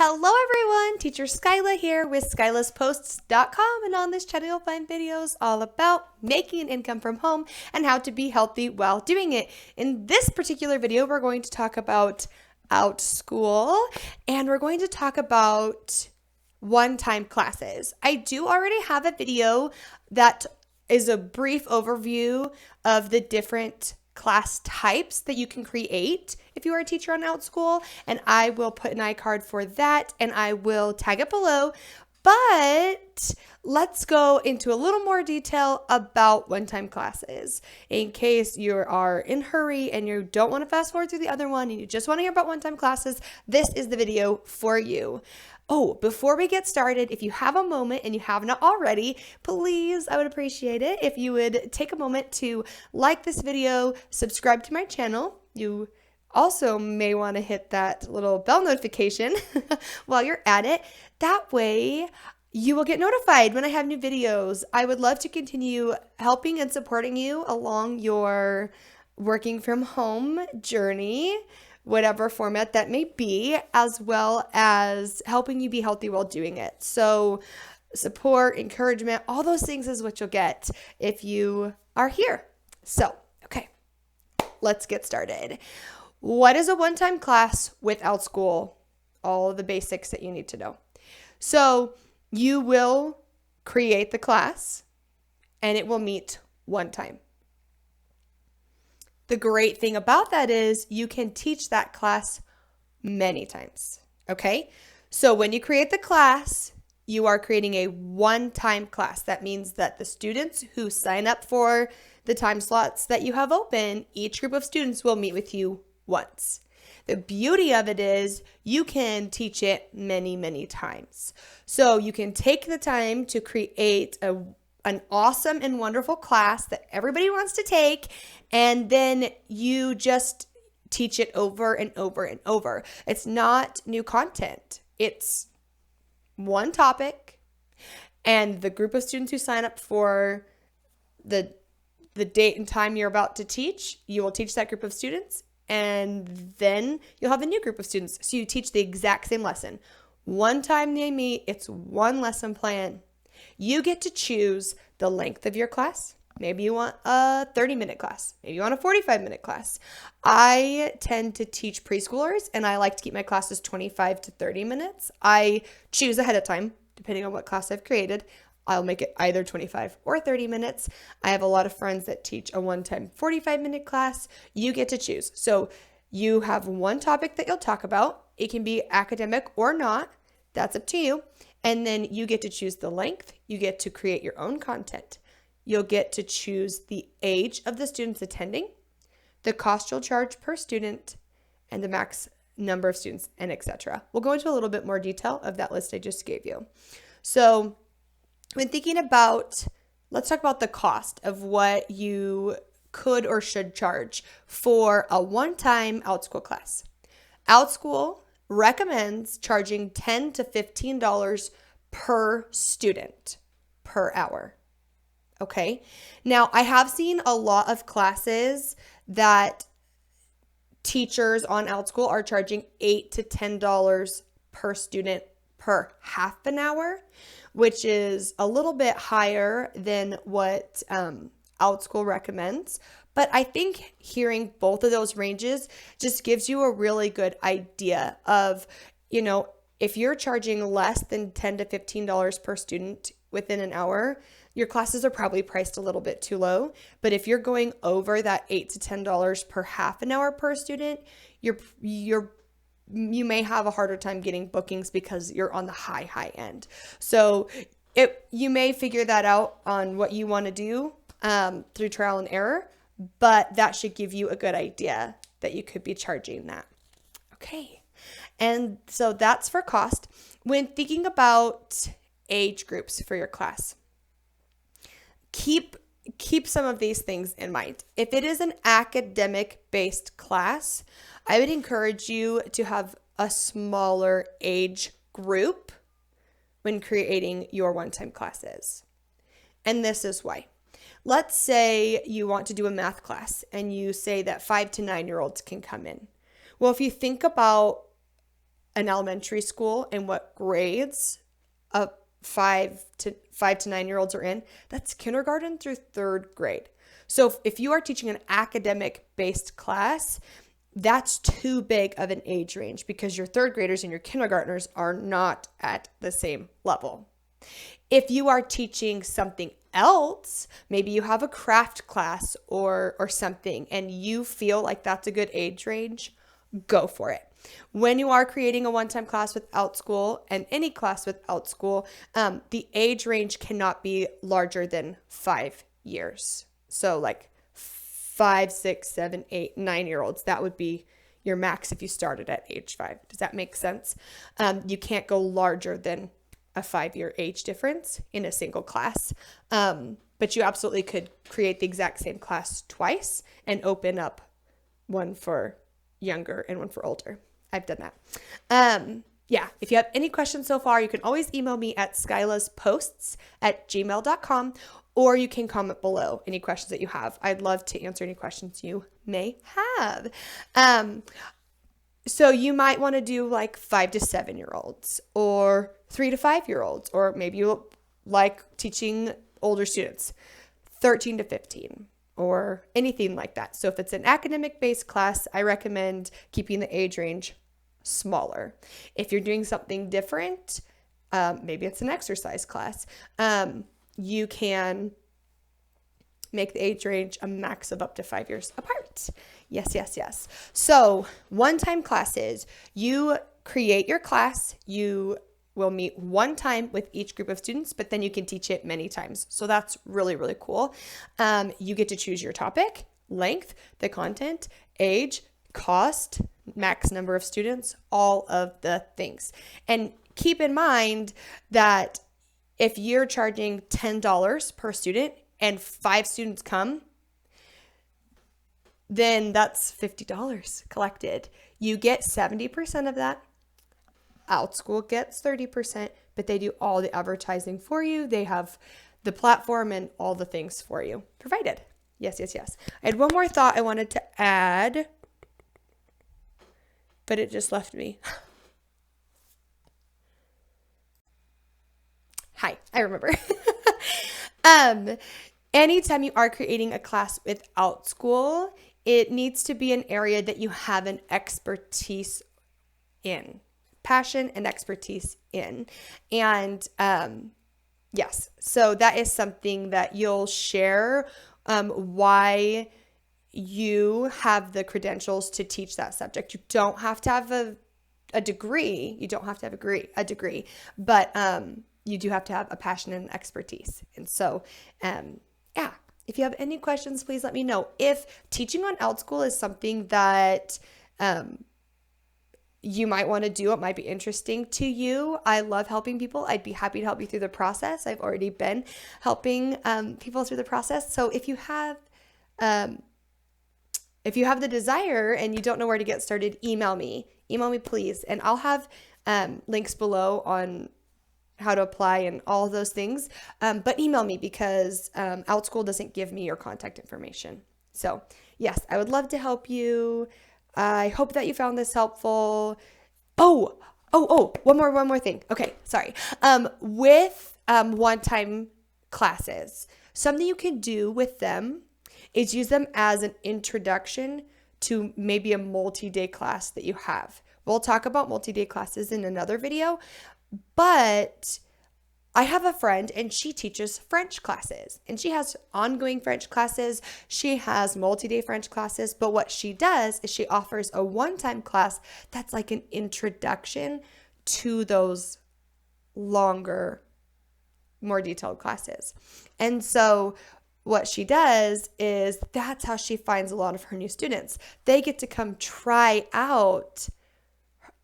Hello everyone, Teacher Skyla here with skylasposts.com, and on this channel you'll find videos all about making an income from home and how to be healthy while doing it. In this particular video, we're going to talk about Outschool, and we're going to talk about one-time classes. I do already have a video that is a brief overview of the different class types that you can create if you are a teacher on Outschool, and I will put an iCard for that and I will tag it below. But let's go into a little more detail about one-time classes in case you are in a hurry and you don't want to fast forward through the other one and you just want to hear about one-time classes. This is the video for you. Oh, before we get started, if you have a moment and you have not already, please, I would appreciate it if you would take a moment to like this video, subscribe to my channel. You also may want to hit that little bell notification while you're at it. That way, you will get notified when I have new videos. I would love to continue helping and supporting you along your working from home journey, whatever format that may be, as well as helping you be healthy while doing it. So support, encouragement, all those things is what you'll get if you are here. So, okay, let's get started. What is a one-time class with Outschool? All of the basics that you need to know. So you will create the class and it will meet one time. The great thing about that is you can teach that class many times, okay? So when you create the class, you are creating a one-time class. That means that the students who sign up for the time slots that you have open, each group of students will meet with you once. The beauty of it is you can teach it many, many times. So you can take the time to create an awesome and wonderful class that everybody wants to take, and then you just teach it over and over and over. It's not new content. It's one topic, and the group of students who sign up for the date and time you're about to teach, you will teach that group of students, and then you'll have a new group of students. So you teach the exact same lesson. One time they meet, it's one lesson plan. You get to choose the length of your class. Maybe you want a 30-minute class. Maybe you want a 45-minute class. I tend to teach preschoolers, and I like to keep my classes 25 to 30 minutes. I choose ahead of time, depending on what class I've created. I'll make it either 25 or 30 minutes. I have a lot of friends that teach a one-time 45-minute class. You get to choose. So you have one topic that you'll talk about. It can be academic or not. That's up to you. And then you get to choose the length. You get to create your own content. You'll get to choose the age of the students attending, the cost you'll charge per student, and the max number of students, and etc. We'll go into a little bit more detail of that list I just gave you. So when thinking about, let's talk about the cost of what you could or should charge for a one-time Outschool class. Outschool recommends charging $10 to $15 per student per hour. Okay. Now, I have seen a lot of classes that teachers on Outschool are charging $8 to $10 per student per half an hour, which is a little bit higher than what Outschool recommends. But I think hearing both of those ranges just gives you a really good idea of, if you're charging less than $10 to $15 per student within an hour, your classes are probably priced a little bit too low. But if you're going over that $8 to $10 per half an hour per student, you may have a harder time getting bookings because you're on the high end. So you may figure that out on what you want to do through trial and error, but that should give you a good idea that you could be charging that. Okay. And so that's for cost. When thinking about age groups for your class, keep some of these things in mind. If it is an academic-based class, I would encourage you to have a smaller age group when creating your one-time classes. And this is why. Let's say you want to do a math class and you say that 5 to 9-year-olds can come in. Well, if you think about an elementary school and what grades a 5 to 9 year olds are in, that's kindergarten through third grade. So if you are teaching an academic based class, that's too big of an age range because your third graders and your kindergartners are not at the same level. If you are teaching something else, maybe you have a craft class or something, and you feel like that's a good age range, go for it. When you are creating a one-time class with Outschool and any class with Outschool, the age range cannot be larger than 5 years. So like 5, 6, 7, 8, 9-year-olds, that would be your max if you started at age 5. Does that make sense? You can't go larger than a 5-year age difference in a single class. But you absolutely could create the exact same class twice and open up one for younger and one for older. I've done that. Yeah, if you have any questions so far, you can always email me at skylasposts@gmail.com, or you can comment below any questions that you have. I'd love to answer any questions you may have. So you might want to do like 5 to 7-year-olds or 3 to 5-year-olds, or maybe you like teaching older students, 13 to 15, or anything like that. So if it's an academic-based class, I recommend keeping the age range smaller. If you're doing something different, maybe it's an exercise class, you can make the age range a max of up to 5 years apart. Yes. So one-time classes, you create your class, you will meet one time with each group of students, but then you can teach it many times. So that's really, really cool. You get to choose your topic, length, the content, age, cost, max number of students, all of the things. And keep in mind that if you're charging $10 per student and 5 students come, then that's $50 collected. You get 70% of that. Outschool gets 30%, but they do all the advertising for you. They have the platform and all the things for you provided. Yes. I had one more thought I wanted to add, but it just left me. Hi, I remember. Anytime you are creating a class with Outschool, it needs to be an area that you have an expertise in, passion and expertise in. And yes, so that is something that you'll share why you have the credentials to teach that subject. You don't have to have a degree. You don't have to have a degree, but you do have to have a passion and expertise. And so, yeah, if you have any questions, please let me know. If teaching on Outschool is something that you might want to do, it might be interesting to you. I love helping people. I'd be happy to help you through the process. I've already been helping people through the process. So if you have the desire and you don't know where to get started, email me please. And I'll have links below on how to apply and all of those things. But email me because Outschool doesn't give me your contact information. So yes, I would love to help you. I hope that you found this helpful. Oh, one more thing. Okay, sorry. With one-time classes, something you can do with them is use them as an introduction to maybe a multi-day class that you have. We'll talk about multi-day classes in another video, but I have a friend and she teaches French classes and she has ongoing French classes. She has multi-day French classes, but what she does is she offers a one-time class that's like an introduction to those longer, more detailed classes. And so what she does is that's how she finds a lot of her new students. They get to come try out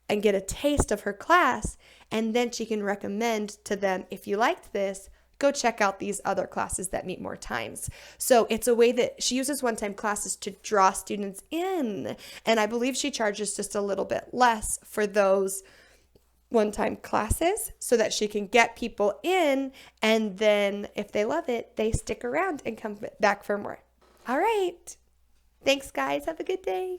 and get a taste of her class, and then she can recommend to them, if you liked this, go check out these other classes that meet more times. So it's a way that she uses one-time classes to draw students in, and I believe she charges just a little bit less for those one-time classes so that she can get people in, and then if they love it, they stick around and come back for more. All right. Thanks, guys. Have a good day.